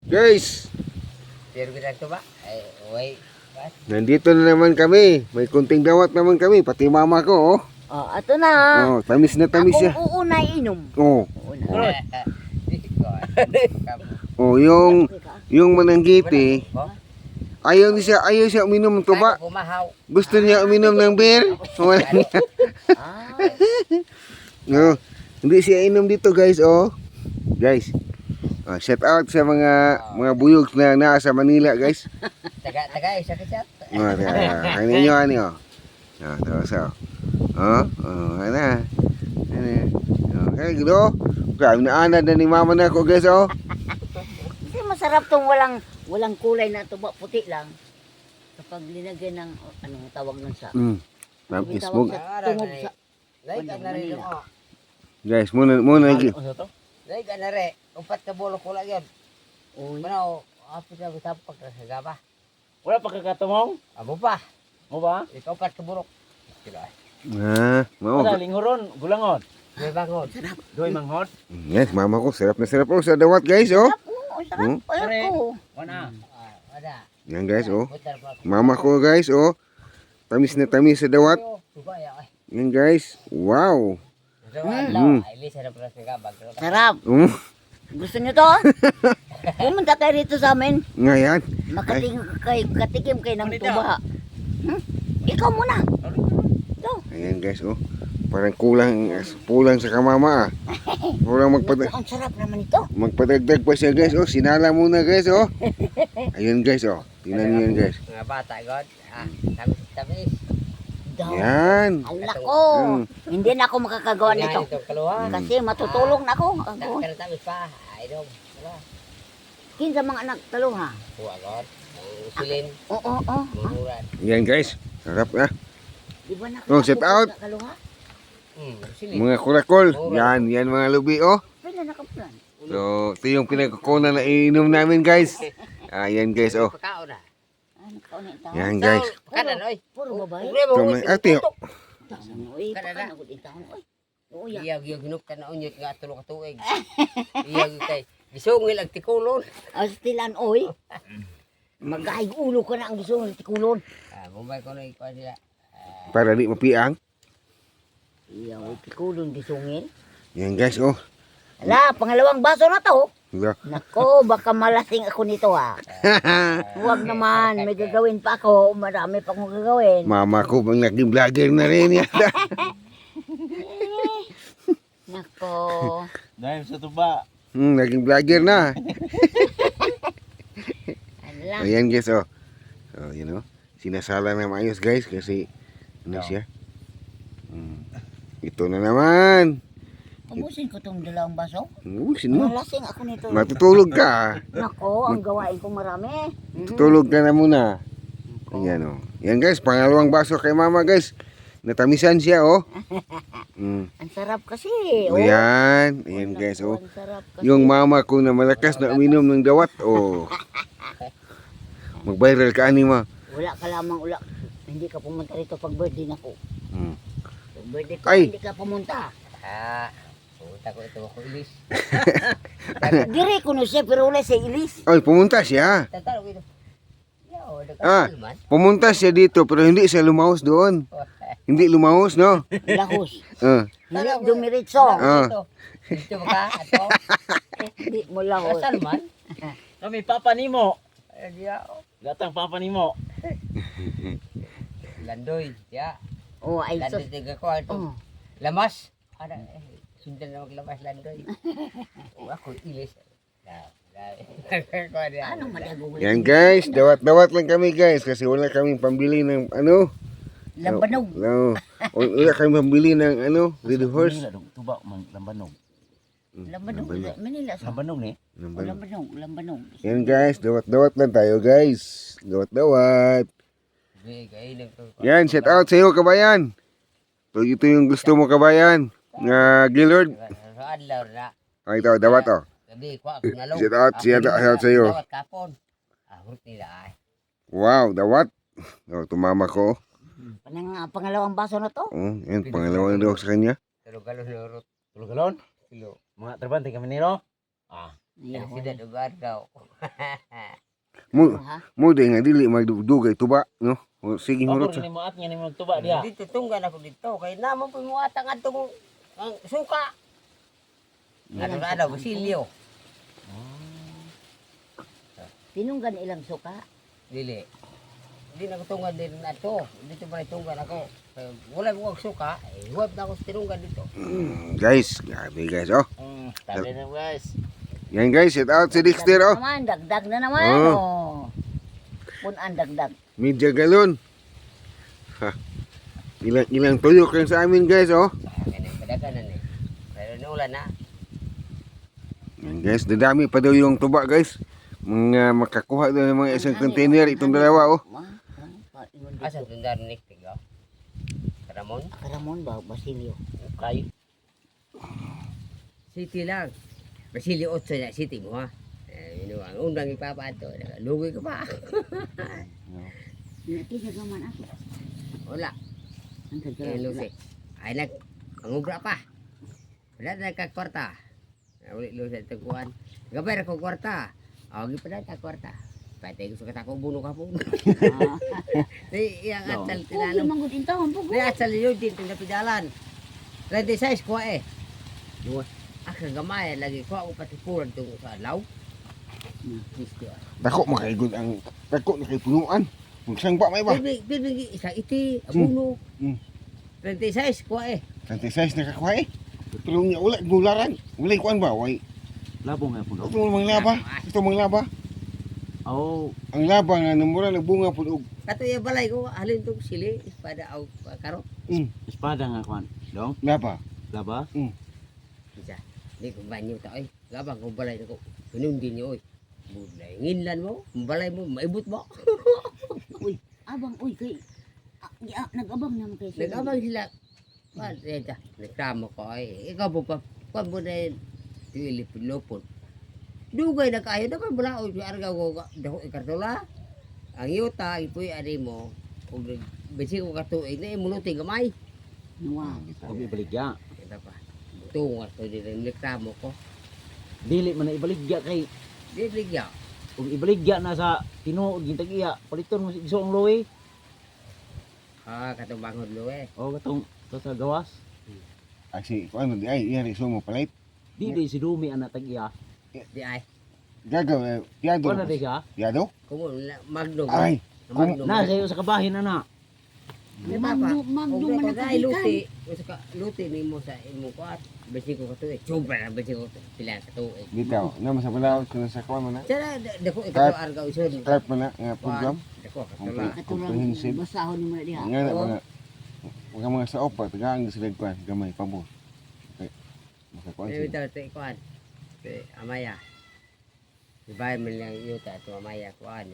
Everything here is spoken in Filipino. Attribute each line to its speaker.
Speaker 1: Guys,
Speaker 2: Pero ito ba? Ay, uy.
Speaker 1: nandito na naman kami. May kunting dawat naman kami. Pati mama ko, oh.
Speaker 3: Oh, ato na.
Speaker 1: Oh, tamis na tamis siya.
Speaker 3: Ako uuna inom.
Speaker 1: Oh.
Speaker 3: Uuna.
Speaker 1: Oh, yung mananggiti. Ayaw siya uminom ng tuba. Gusto niya uminom ng beer. Wala niya. No, hindi siya inom dito, guys, oh. Guys. Oh, shout out sa mga buyog na nasa Manila, guys.
Speaker 2: Taga isa ka chat.
Speaker 1: Oh, ano. Oh, so. Ana. Okay, gusto. Kaya naanad na ni mama na ako, guys, oh.
Speaker 3: Kasi masarap tong walang kulay na tuba, puti lang. Kapag linagyan ng anong tawag nun sa
Speaker 1: Tapos
Speaker 3: tawag sa tungog sa
Speaker 2: Like na rin mo.
Speaker 1: guys, muna lagi.
Speaker 2: Like na rin. Upat ka bolo ko lang yan.
Speaker 3: Uy.
Speaker 2: Manaw, api na bitapag na sa gaba.
Speaker 4: Wala pa kakatumong?
Speaker 2: Amo pa.
Speaker 4: Mo ba?
Speaker 2: Ikaw upat ka burok. Sila.
Speaker 1: Mau.
Speaker 4: Wala, linghuron, gulangon.
Speaker 2: May bangon.
Speaker 4: Doy manghod.
Speaker 1: Yes, mama ko sarap na sarap po sa dawat, guys, oh.
Speaker 3: Sarap. Ay, ko.
Speaker 4: Wana.
Speaker 2: Ada.
Speaker 1: Yan, guys, oh.
Speaker 2: Butar pa.
Speaker 1: Mama ko, guys, oh. Tamis na tamis sa dawat.
Speaker 2: Suba ya.
Speaker 1: Yan, guys. Wow.
Speaker 2: Ilis na pala sa gaba.
Speaker 3: Sarap. Gusto niyo to? Pumunta kayo rito sa amin.
Speaker 1: Ngayon.
Speaker 3: Katikim kayo ng tuba. Ikaw muna. Ito.
Speaker 1: Ayan, guys, oh. Parang kulang sa kamama, ah. Kulang
Speaker 3: Ang sarap naman ito.
Speaker 1: magpadagdag pa siya, guys, oh. Sinala muna, guys, oh. Ayun, guys, oh. Tingnan niyo yan, guys.
Speaker 2: Mga bata, God. Tamis.
Speaker 1: Yan.
Speaker 3: Ala ko. Hindi na ako makakagawa nito. Kasi matutulog na ako.
Speaker 2: Tamis pa. Ay, dong. Wala.
Speaker 3: Kinsa mga anak talo ha?
Speaker 2: Kuha, God. Usilin.
Speaker 3: Oo.
Speaker 2: Mumuran.
Speaker 1: Yan, guys. Sarap, ah.
Speaker 3: Di ba na
Speaker 1: Oh, shout out.
Speaker 3: Kaluha?
Speaker 2: Usilin.
Speaker 1: Mga kurakol. Yan mga lubi, oh.
Speaker 3: Pwede na kapulan.
Speaker 1: So, ito yung pinagkukunan na iinom namin, guys. Ayan, guys, oh.
Speaker 2: Pagkaon na.
Speaker 3: Nakauna ito.
Speaker 1: Yan, guys.
Speaker 2: Kanan, oy.
Speaker 3: Puro babae.
Speaker 1: Ito, may ate, oh.
Speaker 3: Uy, pakana ko dito. Uy,
Speaker 2: Iyag ginuk ka na unyot nga tulo ka tuig. Iyag kay gisungil ang tikulon.
Speaker 3: Astilan, oy. Magahig ulo ka na ang gusto ng tikulon.
Speaker 2: Bumay ko na ikaw sila.
Speaker 1: Para di mapiang.
Speaker 3: Iyaw, tikulon gisungil.
Speaker 1: Yan, guys, oh.
Speaker 3: Ala, pangalawang baso na to.
Speaker 1: Diba?
Speaker 3: Nako, baka malasing ako nito ha. Huwag naman, may gagawin pa ako. Marami pa akong gagawin.
Speaker 1: Mama ko bang naging vlogger na rin yata.
Speaker 3: Nako.
Speaker 4: Dahil sa tuba.
Speaker 1: Naging vlogger na.
Speaker 3: Ala.
Speaker 1: Ayan, guys, oh. So, you know, sinasala na maayos, guys, kasi ano siya. Ito na naman.
Speaker 3: Ubusin ko itong dalawang baso.
Speaker 1: Ubusin mo.
Speaker 3: Malasing ako nito.
Speaker 1: Matutulog ka.
Speaker 3: Nako, ang gawain ko marami.
Speaker 1: Tutulog ka na muna. Ayan, oh. Yan, guys, pangalawang baso kay mama, guys. Natamisan siya, oh.
Speaker 3: Ang sarap kasi. Oh.
Speaker 1: Ayan. Ayan, guys, oh.
Speaker 3: Ang sarap kasi.
Speaker 1: Yung mama ko na malakas na uminom ng dawat, oh. Mag-viral ka, anima.
Speaker 3: Wala ka lamang ula. Hindi ka pumunta rito pag birthday na ko. Pag birthday ko,
Speaker 1: Ay.
Speaker 3: hindi ka pumunta.
Speaker 2: Pumunta ko ito ako ilis.
Speaker 3: Dire ko no siya, pero wala siya ilis.
Speaker 1: Ay, pumunta siya.
Speaker 2: Tatalo ko ito. Yo,
Speaker 1: Pumunta siya dito, pero hindi siya lumahos doon. Hindi lumahos, no?
Speaker 3: Lahos.
Speaker 1: Ah.
Speaker 3: Hindi dumiritso.
Speaker 2: Dito ba ka? Ato?
Speaker 3: Hindi mo lahos.
Speaker 2: Saan man?
Speaker 4: Kami papa nimo.
Speaker 2: Ay, diya.
Speaker 4: Gatang papa nimo.
Speaker 2: Landoy. Ya.
Speaker 3: Oh, ay sus.
Speaker 2: Landoy tiga ko.
Speaker 3: Oh.
Speaker 2: Lamas. Ada sundan na maglamas landoy. Ako ilis.
Speaker 3: Ano madago?
Speaker 1: Yan, guys, dawat-dawat lang kami, guys, kasi wala kaming pambili ng ano.
Speaker 3: Lambanog.
Speaker 1: No. Wala kaming pambili ng ano, red horse.
Speaker 4: Tuba man lambanog.
Speaker 3: Lambanog. Manila.
Speaker 4: Lambanog ni.
Speaker 3: Lambanog.
Speaker 1: Yan, guys, dawat-dawat lang tayo, guys. Dawat-dawat. Yan, shout out sa iyo, kabayan. So, ito yung gusto mo, kabayan. Nga, Gilord. Oh, ito, dawat, oh. Shout out sa iyo. Wow, dawat. Oh, tumama ko.
Speaker 3: Pangalawang baso na to.
Speaker 1: Oh, yan, pangalawa na daw sa kanya.
Speaker 4: Tulog galon. Mga trabante kami niro.
Speaker 3: Iya,
Speaker 2: Sida dugar daw.
Speaker 1: Mo
Speaker 3: ha?
Speaker 1: mo di nga dili magdugay tuba, no? O sige
Speaker 4: Ako
Speaker 1: hurot sa.
Speaker 4: rin mo at nga ni mo tuba diha.
Speaker 2: Dito tunggan ako dito kay namo po mo atang atong ang suka. Ano na daw basilyo.
Speaker 3: Tinunggan ilang suka.
Speaker 2: Dili. Di na ko tunggan din ato. Dito ba tunggan ako. Kaya wala mo og suka, huwag na ako sa tinunggan dito.
Speaker 1: Guys, grabe guys, oh.
Speaker 4: Tabi na guys.
Speaker 1: Yan guys, shout out si Dexter, oh.
Speaker 3: Dagdag na naman,
Speaker 1: Oh.
Speaker 3: oh. Punan dagdag.
Speaker 1: Media galon. Ha. Ilang tuyok yan sa amin guys, oh.
Speaker 2: Ganun padaganan eh. Pero naulan na.
Speaker 1: Yan guys, dadami pa daw yung tuba guys. Mga makakuha daw ng mga isang container itong dalawa, oh.
Speaker 2: Asa tundar ni Tigaw? Ramon?
Speaker 3: Karamon ba, Basilio?
Speaker 4: Kayo.
Speaker 2: City lang. Basilio 8 na city mo ha. Yun ang undang ipapato. Lugoy ka pa.
Speaker 3: Nakikita naman ako.
Speaker 2: Wala.
Speaker 3: Ang
Speaker 2: Eh,
Speaker 3: kagaya.
Speaker 2: Lucy. Ay mangubra pa. Wala na kwarta. Uli Lucy ito kuhan. Gabay na ko kwarta. Agi pa na kwarta. Patay ko sa katako buno ka po. Di yang atal
Speaker 3: Pugi
Speaker 2: tinanong.
Speaker 3: manggod intawon, pugi.
Speaker 2: Di atal yun din tinapidalan. 26 kuha eh. Duwa. Akang gamay lagi kuha ko pati puran tungo sa law.
Speaker 1: Dako makaigod ang dako na kay punuan. Magsang ba may ba?
Speaker 2: Bibig isa iti abuno.
Speaker 1: Mm.
Speaker 2: 26 kuha eh.
Speaker 1: Kanti size na kakuha eh. Tulong niya ulat gularan. Ulay kuan ba? Way.
Speaker 4: Labong nga po.
Speaker 1: Ito mga laba. Ito mga laba.
Speaker 4: Oh,
Speaker 1: Ang laba nga namura nagbunga pud og
Speaker 2: Katuya balay ko halin tong sili pada aw karo.
Speaker 4: espada nga kwan. Dong,
Speaker 1: laba.
Speaker 4: laba.
Speaker 2: Isa. Di ko banyo ta oy. Gabang ko balay ko. Pinundi niyo oy. Bulay nginlan mo, balay mo maibot mo.
Speaker 3: Abang, uy, kay... nag-abang naman kayo sila.
Speaker 2: Nagabang sila. Eda, nagtamo ko ay. Ikaw po pa, kung mo na yun, Pilipinopon. Dugay na kayo, naman mula o yung argaw ko, dako ikartola. Ang yuta, ipoy ari mo, kung besi ko katuig na, imunuti gamay.
Speaker 3: Wow.
Speaker 4: Huwag ibaligya.
Speaker 2: Ito pa, buto nga to, nagtamo ko.
Speaker 4: Dili man na ibaligya kay.
Speaker 2: Di bligya.
Speaker 4: Huwag ibaligya na sa tinuod yung tag-iya. Paliton mo si iso ang loe.
Speaker 2: Katong bangod lo eh.
Speaker 4: O katong to sa gawas.
Speaker 1: Asi kuan di ay iyari so mo palit.
Speaker 4: Dili si Dumi ang tag-iya.
Speaker 2: Di ay.
Speaker 1: Gagaw piado.
Speaker 4: Kuan na di siya.
Speaker 1: Piado?
Speaker 2: Kung magno.
Speaker 1: Ay,
Speaker 2: Magno.
Speaker 4: Na sayo sa kabahin na na.
Speaker 2: Di ba pa?
Speaker 3: Magdo
Speaker 2: Kung
Speaker 3: man
Speaker 2: ka ay luti,
Speaker 3: nakagikan.
Speaker 2: luti ni mo sa imo ko at besi ko katuig. Sobra na besi ko pila katuig.
Speaker 1: bitaw. Na sa balaod kuno sa kuan man na.
Speaker 2: Sana dako ikaw argaw isod.
Speaker 1: Type man na nga program.
Speaker 2: Dako katula.
Speaker 1: Comprehensive.
Speaker 3: Basahon ni mo na diha.
Speaker 1: Nga na mga sa opa tagaan sila kuan gamay pabor. Okay. Maka kuan
Speaker 2: Pero
Speaker 1: sila.
Speaker 2: ito kuan. Amaya. Ibay man lang yuta to amaya kuan niya.